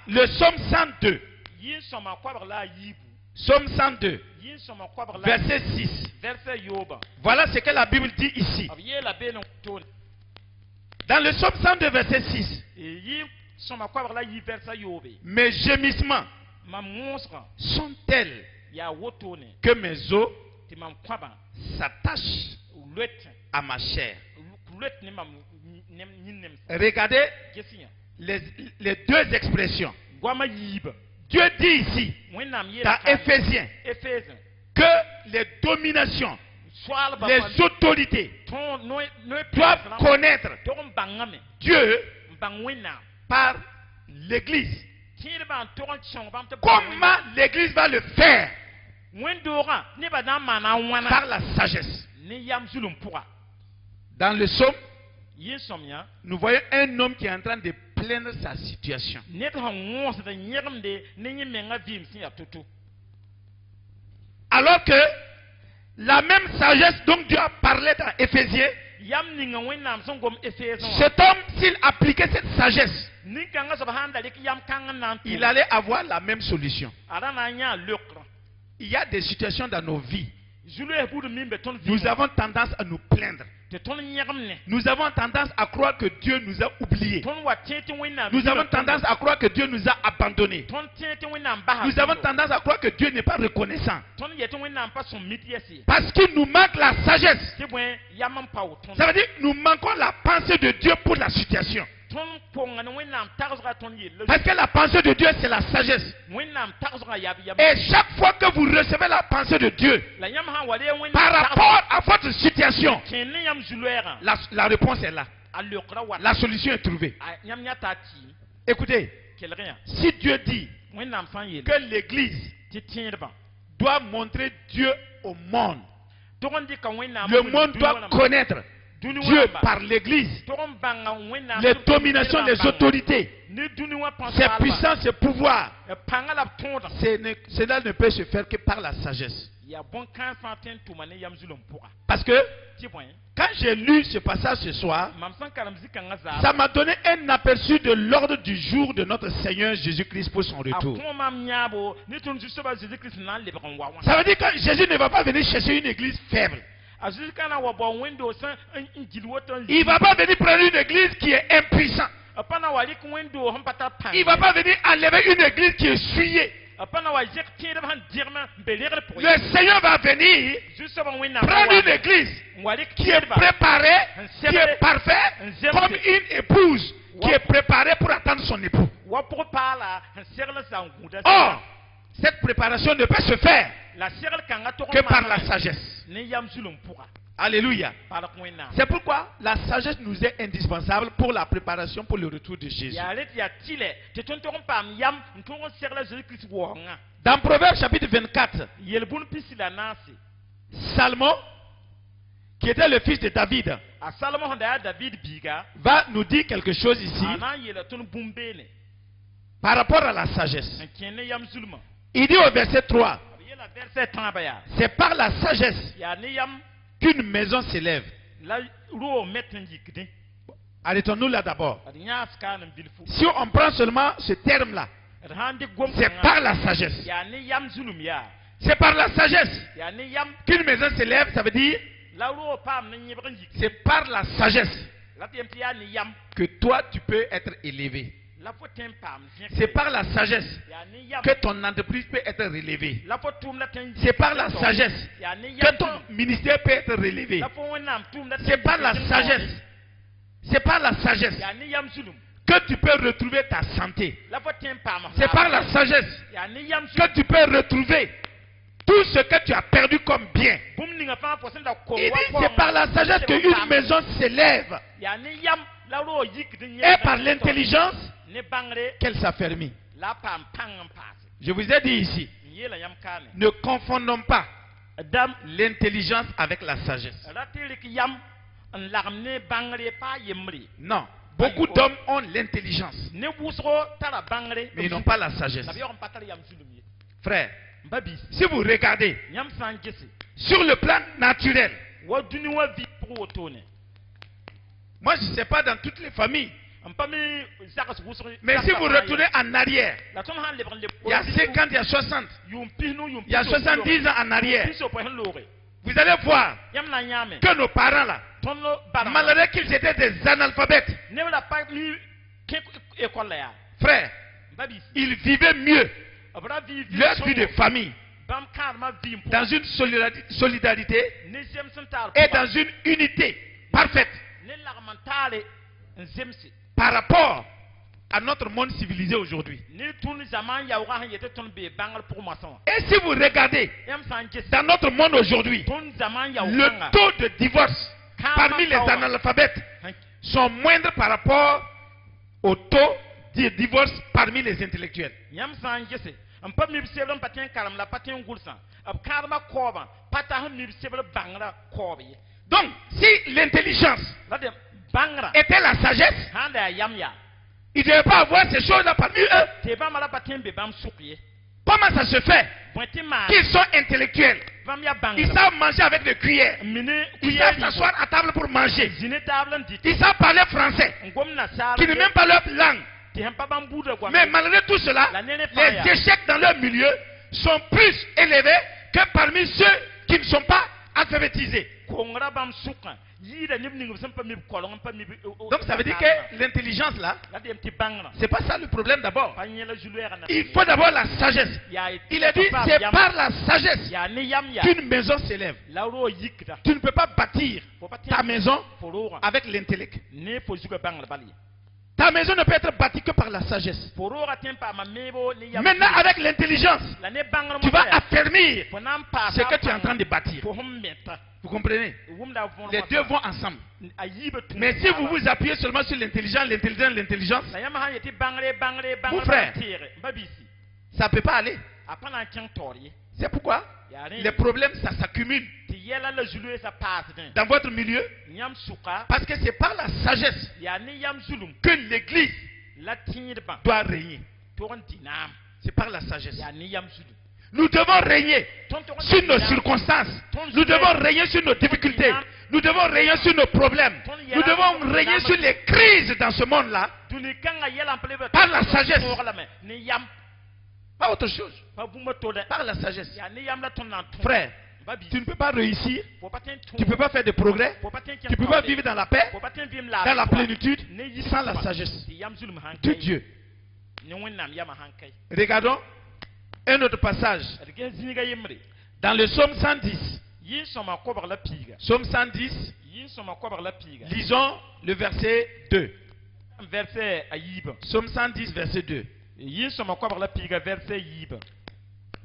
le psaume 102. Psaume 102, verset 6. Voilà ce que la Bible dit ici. Dans le psaume 102, verset 6. Mes gémissements sont tels que mes os s'attachent à ma chair. Regardez les deux expressions. Dieu dit ici, dans Éphésiens, que les dominations, les autorités doivent connaître Dieu par l'Église. Comment l'Église va le faire? Par la sagesse. Dans le psaume, nous voyons un homme qui est en train de plaindre sa situation. Alors que la même sagesse dont Dieu a parlé dans Éphésiens, cet homme, s'il appliquait cette sagesse, il allait avoir la même solution. Il y a des situations dans nos vies. Nous avons tendance à nous plaindre. Nous avons tendance à croire que Dieu nous a oubliés. Nous avons tendance à croire que Dieu nous a abandonnés. Nous avons tendance à croire que Dieu n'est pas reconnaissant. Parce qu'il nous manque la sagesse. Ça veut dire que nous manquons la pensée de Dieu pour la situation. Parce que la pensée de Dieu, c'est la sagesse. Et chaque fois que vous recevez la pensée de Dieu par rapport à votre situation, la réponse est là. La solution est trouvée. Écoutez, si Dieu dit que l'Église doit montrer Dieu au monde, le monde doit connaître Dieu par l'Église, les dominations, les autorités, ses puissances, ses pouvoirs, cela ne peut se faire que par la sagesse. Parce que quand j'ai lu ce passage ce soir, ça m'a donné un aperçu de l'ordre du jour de notre Seigneur Jésus-Christ pour son retour. Ça veut dire que Jésus ne va pas venir chercher une église faible. Il ne va pas venir prendre une église qui est impuissante. Il ne va pas venir enlever une église qui est souillée. Le Seigneur va venir prendre une église qui est préparée, qui est parfaite, comme une épouse qui est préparée pour attendre son époux. Or, cette préparation ne peut se faire que par la sagesse. Alléluia. C'est pourquoi la sagesse nous est indispensable pour la préparation pour le retour de Jésus. Dans Proverbes chapitre 24, Salomon, qui était le fils de David, va nous dire quelque chose ici par rapport à la sagesse. Il dit au verset 3, c'est par la sagesse qu'une maison s'élève. Arrêtons-nous là d'abord. Si on prend seulement ce terme-là, c'est par la sagesse. C'est par la sagesse qu'une maison s'élève, ça veut dire c'est par la sagesse que toi tu peux être élevé. C'est par la sagesse que ton entreprise peut être relevée. C'est par la sagesse que ton ministère peut être relevé. C'est par la sagesse. C'est par la sagesse que tu peux retrouver ta santé. C'est par la sagesse que tu peux retrouver tout ce que tu as perdu comme bien. Il dit c'est par la sagesse qu'une maison s'élève. Et par l'intelligence qu'elle s'affermit. Je vous ai dit ici, ne confondons pas l'intelligence avec la sagesse. Non, beaucoup d'hommes ont l'intelligence, mais ils n'ont pas la sagesse. Frère, si vous regardez sur le plan naturel, moi je ne sais pas dans toutes les familles, Mais si vous retournez en arrière, il y a 50, il y a 60, il y a 70 ans en arrière, vous allez voir que nos parents là, malgré qu'ils étaient des analphabètes, frère, ils vivaient mieux leur vie de famille dans une solidarité et dans une unité parfaite par rapport à notre monde civilisé aujourd'hui. Et si vous regardez dans notre monde aujourd'hui, le taux de divorce parmi les analphabètes sont moindres par rapport au taux de divorce parmi les intellectuels. Donc, si l'intelligence était la sagesse, il ne devait pas avoir ces choses-là parmi eux. Comment ça se fait qu'ils sont intellectuels? Ils savent manger avec des cuillères. Ils savent s'asseoir à table pour manger. Ils savent parler français, qui n'est même pas leur langue. Mais malgré tout cela, les échecs dans leur milieu sont plus élevés que parmi ceux qui ne sont pas alphabétisés. Donc ça veut dire que l'intelligence là, c'est pas ça le problème d'abord. Il faut d'abord la sagesse. Il a dit c'est par la sagesse qu'une maison s'élève. Tu ne peux pas bâtir ta maison avec l'intellect. Ta maison ne peut être bâtie que par la sagesse. Maintenant, avec l'intelligence, tu vas affermir ce que tu es en train de bâtir. Vous comprenez? Les deux vont ensemble. Mais si vous vous appuyez seulement sur l'intelligence, mon frère, ça ne peut pas aller. C'est pourquoi les problèmes, ça s'accumule dans votre milieu. Parce que c'est par la sagesse que l'église doit régner. C'est par la sagesse. Nous devons régner sur nos circonstances. Nous devons régner sur nos difficultés. Nous devons régner sur nos problèmes. Nous devons régner sur les crises dans ce monde-là par la sagesse. Pas autre chose. Par la sagesse. Frère, tu ne peux pas réussir. Tu ne peux pas faire de progrès. Tu ne peux pas vivre dans la paix, dans la plénitude, sans la sagesse de Dieu. Regardons un autre passage. Dans le psaume 110. Psaume 110. Lisons le verset 2. Psaume 110, verset 2.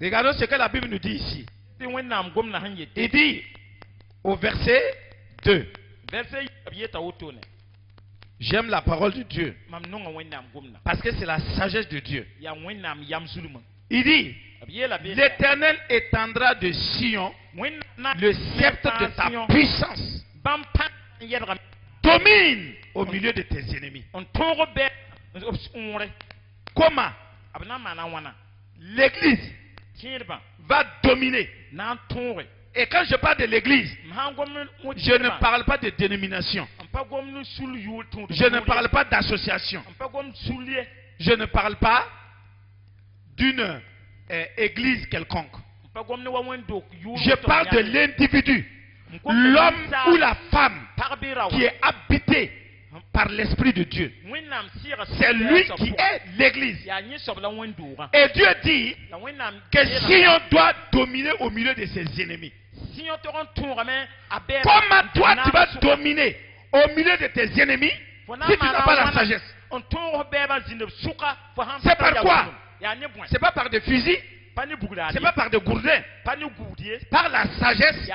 Regardons ce que la Bible nous dit ici. Il dit au verset 2. J'aime la parole de Dieu parce que c'est la sagesse de Dieu. Il dit, l'Éternel étendra de Sion le sceptre de ta puissance. Domine au milieu de tes ennemis. Comment l'église va dominer? Et quand je parle de l'église, je ne parle pas de dénomination. Je ne parle pas d'association. Je ne parle pas d'une église quelconque. Je parle de l'individu, l'homme ou la femme qui est habité par l'Esprit de Dieu. C'est lui qui est l'église. Et Dieu dit que Sion doit dominer au milieu de ses ennemis. Comment toi tu vas dominer au milieu de tes ennemis si tu n'as pas la sagesse? C'est par quoi? C'est pas par des fusils, c'est pas par des gourdins. Par la sagesse,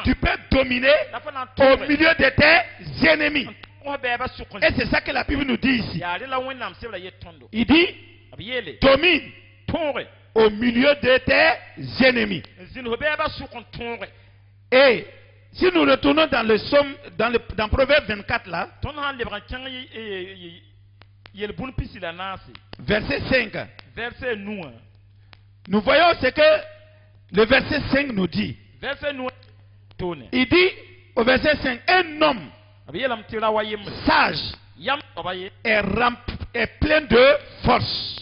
tu peux dominer au milieu de tes ennemis. Et c'est ça que la Bible nous dit ici. Il dit, domine au milieu de tes ennemis. Et si nous retournons dans le psaume, dans Proverbe 24 là, verset 5, nous voyons ce que le verset 5 nous dit. Il dit au verset 5, un homme sage est plein de force.